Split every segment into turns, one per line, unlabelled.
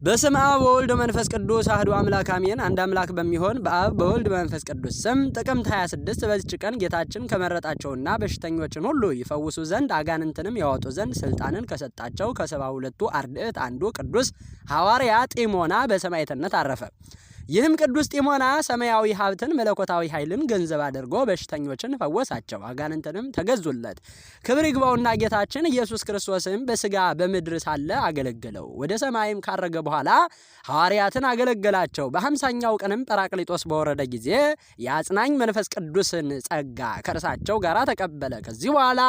በስመ አብ ወወልድ ወመንፈስ ቅዱስ አሐዱ አምላክ አሜን። አንድ አምላክ በሚሆን በአብ በወልድ በመንፈስ ቅዱስ ስም ጥቅምት 26 በዚች ቀን ጌታችን ከመረጣቸውና በሽተኞችን ሁሉ ይፈውሱ ዘንድ አጋንንትንም ያወጡ ዘንድ ስልጣንን ከሰጣቸው ከ72ቱ አርድእት አንዱ ቅዱስ ሐዋርያ ጢሞና በሰማዕትነት አረፈ። ይህም ቅዱስ ጢሞና ሰማያዊ ሀብትን መለኮታዊ ኃይልን ገንዘብ አድርጎ በሽተኞችን ፈወሳቸው፣ አጋንንትንም ተገዙለት። ክብር ይግባውና ጌታችን ኢየሱስ ክርስቶስም በስጋ በምድር ሳለ አገለገለው። ወደ ሰማይም ካረገ በኋላ ሐዋርያትን አገለገላቸው። በ50ኛው ቀንም ጰራቅሊጦስ በወረደ ጊዜ የአጽናኝ መንፈስ ቅዱስን ጸጋ ከእርሳቸው ጋር ተቀበለ። ከዚህ በኋላ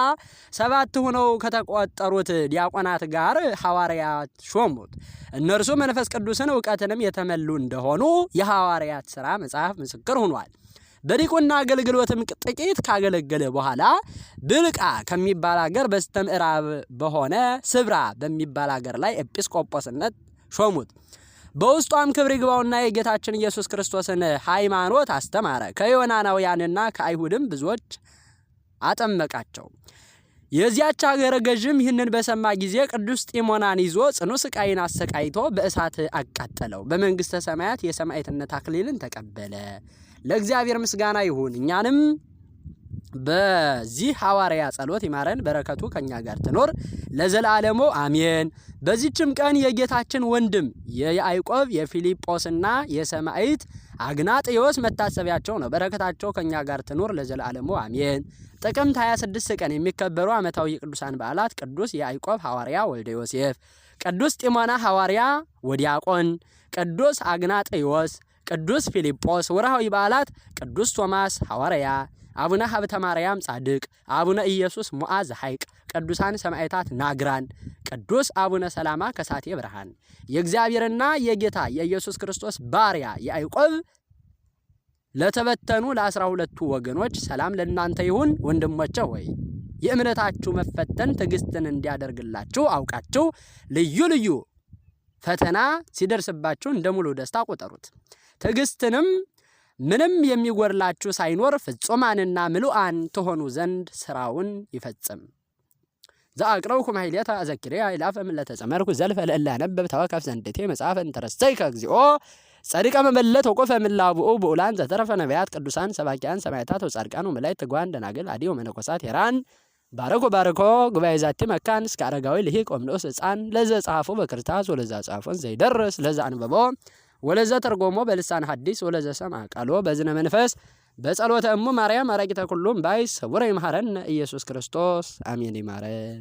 7 ሆነው ከተቆጠሩት ዲያቆናት ጋር ሐዋርያት ሾሙት። እነርሱ መንፈስ ቅዱስን ዕውቀትንም የተመሉ እንደሆኑ የሐዋርያት ሥራ መጽሐፍ ምስክር ሆኗል። በዲቁና አገልግሎትም ጥቂት ካገለገለ በኋላ ብልቃ ከሚባል ሀገር በስተምዕራብ በሆነ ስብራ በሚባል ሀገር ላይ ኤጲስቆጶስነት ሾሙት። በውስጧም ክብር ይግባውና የጌታችን ኢየሱስ ክርስቶስን ሃይማኖት አስተማረ። ከዮናናውያንና ከአይሁድም ብዙዎች አጠመቃቸው። የዚያች ሀገር ገዥም ይህንን በሰማ ጊዜ ቅዱስ ጢሞናን ይዞ ጽኑ ስቃይን አሰቃይቶ በእሳት አቃጠለው። በመንግስተ ሰማያት የሰማዕትነት አክሊልን ተቀበለ። ለእግዚአብሔር ምስጋና ይሁን። እኛንም በዚህ ሐዋርያ ጸሎት ይማረን፣ በረከቱ ከኛ ጋር ትኖር ለዘላለሙ አሜን። በዚህችም ቀን የጌታችን ወንድም የያዕቆብ የፊልጶስና የሰማዕት አግናጥዮስ መታሰቢያቸው ነው። በረከታቸው ከኛ ጋር ትኖር ለዘላለሙ አሜን። ጥቅምት 26 ቀን የሚከበሩ ዓመታዊ የቅዱሳን በዓላት ቅዱስ ያዕቆብ ሐዋርያ ወልደ ዮሴፍ፣ ቅዱስ ጢሞና ሐዋርያ ወዲያቆን፣ ቅዱስ አግናጥዮስ፣ ቅዱስ ፊልጶስ። ወርሃዊ በዓላት ቅዱስ ቶማስ ሐዋርያ፣ አቡነ ሀብተ ማርያም ጻድቅ፣ አቡነ ኢየሱስ ሙዓዝ ሐይቅ፣ ቅዱሳን ሰማዕታት ናግራን፣ ቅዱስ አቡነ ሰላማ ከሳቴ ብርሃን። የእግዚአብሔርና የጌታ የኢየሱስ ክርስቶስ ባሪያ ያዕቆብ ለተበተኑ ለ12ቱ ወገኖች ሰላም ለእናንተ ይሁን። ወንድሞቼ ሆይ የእምነታችሁ መፈተን ትዕግስትን እንዲያደርግላችሁ አውቃችሁ ልዩ ልዩ ፈተና ሲደርስባችሁ እንደ ሙሉ ደስታ ቆጠሩት። ትዕግስትንም ምንም የሚጎድላችሁ ሳይኖር ፍጹማንና ምሉአን ትሆኑ ዘንድ ስራውን ይፈጽም። ዘአቅረብኩ ማሕሌተ አዘኪሬ አእላፈ እምእለ ተጸመርኩ ዘልፈ ለእለ አነብብ ተወከፍ ዘንዴቴ መጽሐፈ እንተረሰይከ እግዚኦ ጸዲቀ መበለት ወቆፈ እምላብኡ ብኡላን ዘተረፈ ነቢያት ቅዱሳን ሰባኪያን ሰማዕታት ወጻድቃን ወመላእክት ትጉሃን ደናግል አዲዮ መነኮሳት ሄራን ባረኮ ጉባኤ ዛቲ መካን እስከ አረጋዊ ልሂቅ ወምንዑስ ሕፃን ለዘ ጻፎ በክርታስ ወለዛ ጻፎን ዘይደርስ ለዛ አንበቦ ወለዘ ተርጎሞ በልሳን ሐዲስ ወለዘ ሰምዐ ቃሎ በዝነ መንፈስ በጸሎተ እሙ ማርያም አራቂተ ኩሉም ባይስ ሰውረ ይምሐረነ ኢየሱስ ክርስቶስ አሜን። ይማረን።